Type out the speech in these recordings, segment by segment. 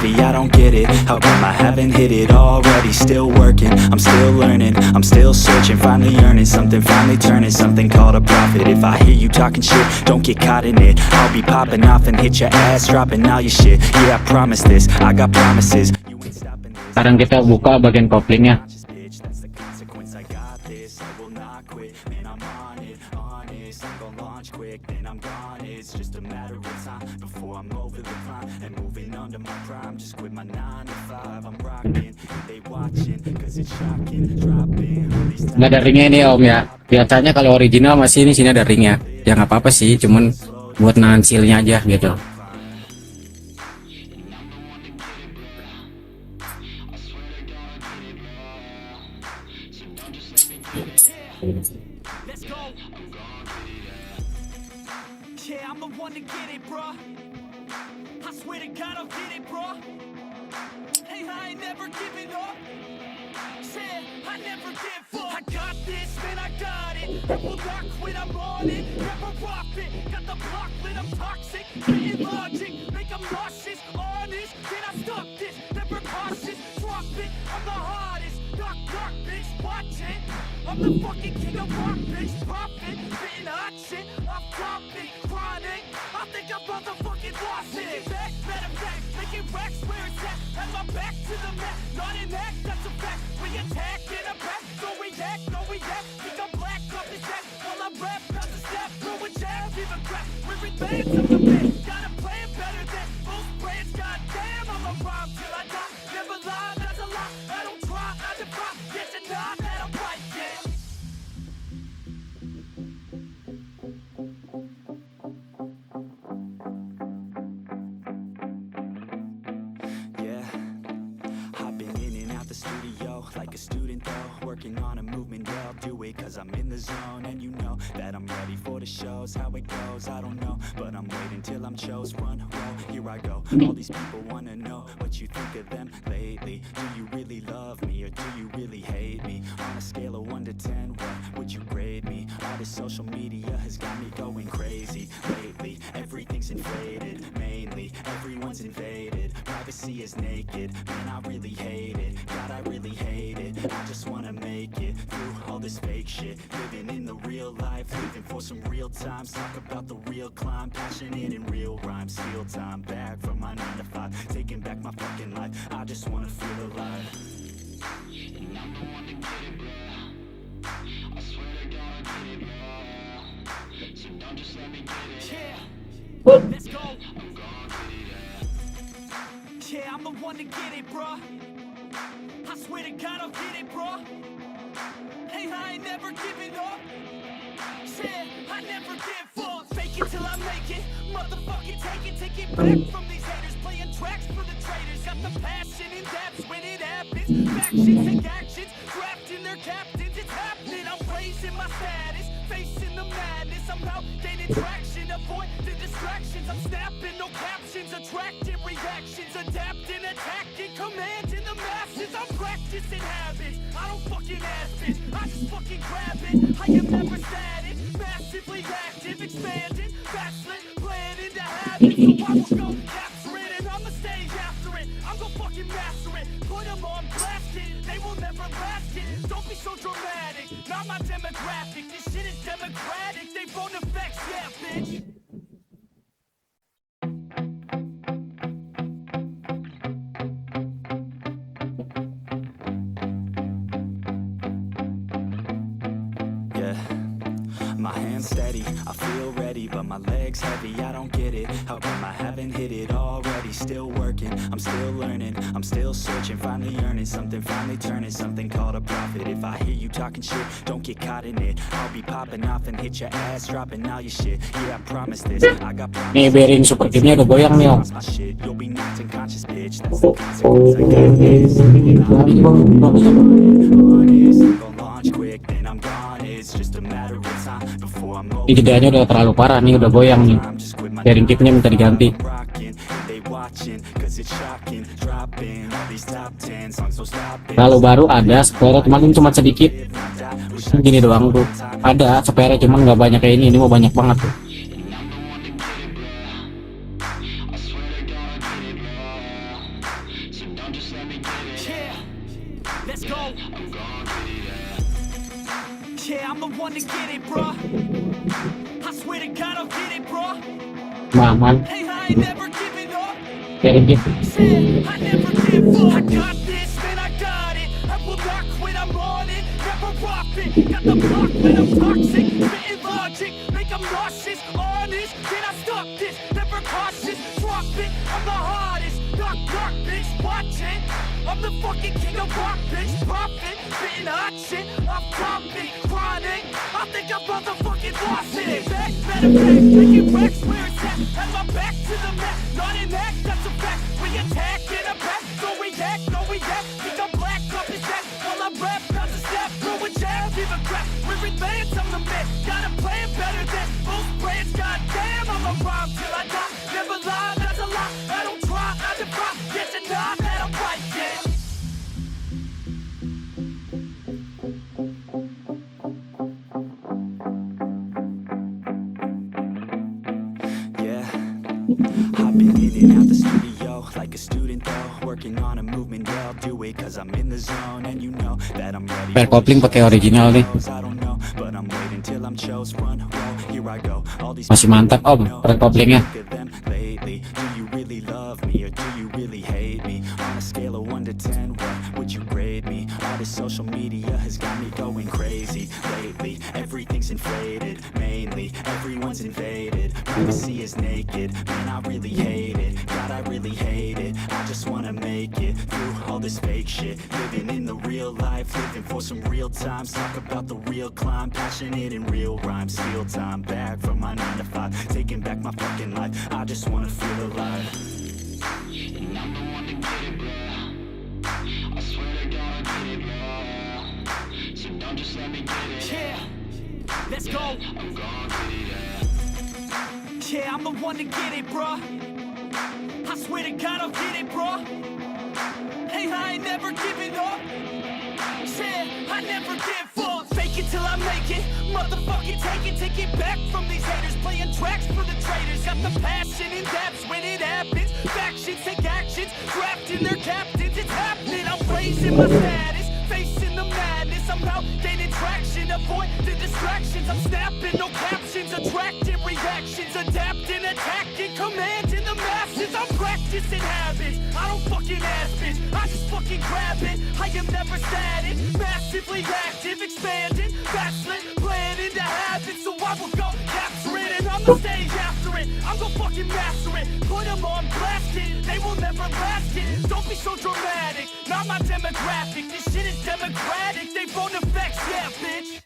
heavy, I don't get it. How come I haven't hit it already? Still working, I'm still learning, I'm still searching, finally earning something, finally turning something called a profit. If I hear you talking shit, don't get caught in it. I'll be popping off and hit your ass, dropping all your shit. Yeah, I promise this, I got promises. You ain't stopping this. Sekarang kita buka bagian koplingnya. That's the consequence, I got this, I will not quit. Man, I'm on it, honest, I'm gonna launch quick, then I'm gone. It's just a matter of time before I'm over the climb and moving under my prime. Just quit my 9 to 5, I'm rocking, they watching, cause it's shocking, dropping. Nggak ada ringnya ini om ya. Biasanya kalau original masih ini sini ada ringnya. Ya nggak apa-apa sih, cuman buat nahan sealnya aja gitu. Let's go. Yeah, I'm the one to get it, bro. I swear to God, I'll get it, bro. Hey, I ain't never giving up. Said I never give up. I got this, man, I got it. I will not quit, I'm on it. Never off it. Got the block lit, I'm toxic. Spitting logic, make them nauseous. Honest, can I stop this? Never cautious, drop it. I'm the hottest. Knock, knock, bitch, watch it. I'm the fucking king of rock, bitch. Profit, spitting hot shit. Off topic, chronic. I think I'm motherfucking lost it. Back, matter of fact, making racks where it's at. Have my back to the mat, not an act, that's a fact. We attack in a back, no react, no react. Think I'm black, up his back. While I'm rap, not the step, throwing jab, give a crap. We're advanced of the bit, got a plan better than most brands. Goddamn, I'm a rhyme till I die. Never lie, that's a lie. I don't try, I defy. Get to nod, that I'm right, yeah. Like a student though, working on a movement, yeah, I'll do it cause I'm in the zone. And you know that I'm ready for the shows. How it goes, I don't know, but I'm waiting till I'm chose. Run, roll, here I go. All these people wanna know what you think of them lately. Do you really love me or do you really hate me? On a scale of 1 to 10, what would you grade me? All this social media has got me going crazy lately. Everything's inflated, mainly everyone's invaded. Privacy is naked, man, I really hate it. God, I really hate it. I just wanna make it through all this fake shit. Living in the real life, living for some real times. Talk about the real climb, passionate in real rhymes. Steal time back from my 9 to 5, taking back my fucking life. I just wanna feel alive. Let's go. Yeah, I'm the one to get it, bro. I swear to God, I'll get it, bro. Hey, I ain't never giving up. Said I never give up. Fake it till I make it. Motherfucking take it back from these haters. Playing tracks for the traitors. Got the passion in depths when it happens. Factions take actions. Drafting their captains. It's happening. I'm raising my status. Facing the madness. I'm out gaining traction. Avoid the distractions. I'm snapping. No captions. Attracting reactions. Adapting. Attacking. Commanding the masses. I'm practicing habits. I don't fucking ask it. I just fucking grab it. I am never static. Massively active. Expanding. Backslid. Planning to have it. So I will go capture it. And I'ma stay after it. I'm gonna fucking master it. Put them on blast it. They will never last it. Don't be so dramatic. Not my demographic. This shit is democratic. They phone effects. Yeah, bitch. My hands steady, I feel ready, but my legs heavy, I don't get it. How come I haven't hit it already? Still working, I'm still learning, I'm still searching, finally earning something, finally turning something called a profit. If I hear you talking shit, don't get caught in it. I'll be popping off and hit your ass, dropping all your shit. Yeah, I promise this, I got promises. Nih bearing super game-nya udah goyang nih om. You'll be knocked unconscious, bitch. That's the consequence, I got this. Honest, I'm gonna launch quick, then I'm gone. It's just a matter of time before I'm over. Ini jedanya udah terlalu parah nih, udah goyang nih. Bearing kitnya minta diganti. Kalau baru ada spare, cuman ini cuma sedikit. Gini doang tuh. Ada spare cuman nggak banyak kayak ini mau banyak banget tuh. Yeah, let's go. Yeah, I'm the one to get it, bro. I swear to God, I'll get it, bro. Maman Hey, I ain't never giving up. kayak gitu. Yeah, I never give up. I got this, man, I got it. I will not quit, I'm on it. Never off it. Got the block when I'm toxic. Spitting logic, make them nauseous. Honest, can I stop this? Never cautious, drop it. I'm the hardest. Knock, knock, bitch, watch it. I'm the fucking king of rock, bitch. Profit, spitting hot shit. Off topic, chronic. I think I'm motherfucking lost it. Back, better back, making racks where it's at. Have my back to the mat, not an act, that's a fact. We attack in a back, no react, no react. Think I'm black, up his back. While I rap, not to step, throw a jab, give a crap. We're advanced, I'm the man. Got a plan better than most brands. Goddamn, I'm a rhyme till I die. Never lie, that's a lie. I don't try, I defy. Get to nod that I'm right, yeah. Yeah, I've been in and out the studio like a student though, working on a movement, yeah, I'll do it cause I'm in the zone, and you know that I'm ready Pair for the kopling pakai show. original nih. I don't know, but I'm waiting till I'm chose. Run, roll, here I go. All these Masih mantap om pair koplingnya. look at them lately. Do you really love me or do you really hate me? On a scale of 1 to 10, what would you grade me? All this social media has got me going crazy lately. Everything's inflated, mainly everyone's invaded. Privacy is naked, man, I really hate it. God, I really hate it. I just wanna make it through all this fake shit. Living in the real life, living for some real times. Talk about the real climb, passionate in real rhymes. Steal time back from my 9 to 5, taking back my fucking life. I just wanna feel alive. And I'm the one to get it, bro. I swear to God, I'll get it, bro. So don't just let me get it. Yeah, let's go. I'm gonna get it, yeah. Yeah, I'm the one to get it, bro. I swear to God, I'll get it, bro. Hey, I ain't never giving up. Yeah, I never give up. Fake it till I make it. Motherfucking take it back from these haters. Playing tracks for the traitors. Got the passion in depths when it happens. Factions take actions, drafting their captains. It's happening. I'm raising my status, facing the madness. I'm out gaining traction. Avoid the distractions. I'm snapping, no captions. Attracting reactions. Adapting, attacking, commanding the masses. I'm practicing habits. I don't fucking ask bitch. I just fucking grab it. I am never static. Massively active, expanding. Backslid, planning to happen. So I will go capture it. And I'm gonna stay after it. I'm gonna fucking master it. Put them on blast it. They will never last it. Don't be so dramatic. Not my demographic. This shit is democratic. They vote effects, yeah, bitch.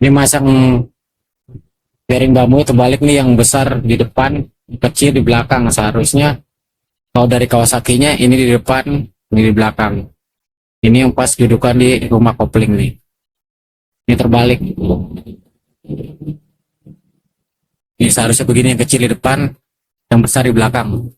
Ini masang bearing bambu terbalik nih, yang besar di depan, kecil di belakang. Seharusnya kalau dari Kawasakinya ini di depan, ini di belakang. Ini yang pas dudukan di rumah kopling nih. Ini terbalik. Ini seharusnya begini, yang kecil di depan, yang besar di belakang.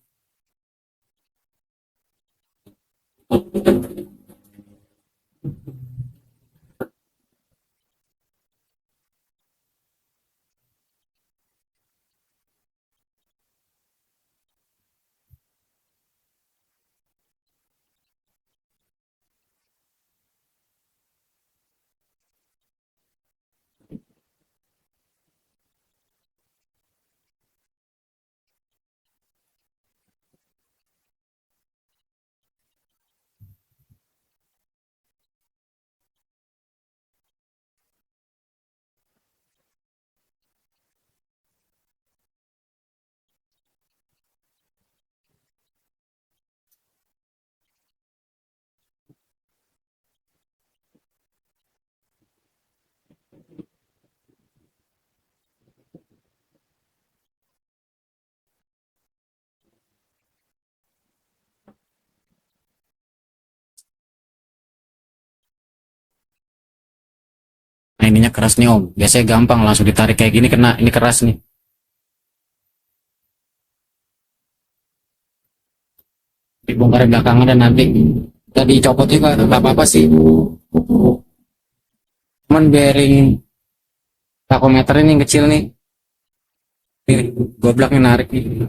Nah, ininya keras nih Om. Biasanya gampang langsung ditarik kayak gini, kena. Ini keras nih. Dibongkar di belakangan dan nanti tadi copot juga nggak apa-apa sih. Cuman bearing takometer ini yang kecil nih. Nih, gobloknya narik nih.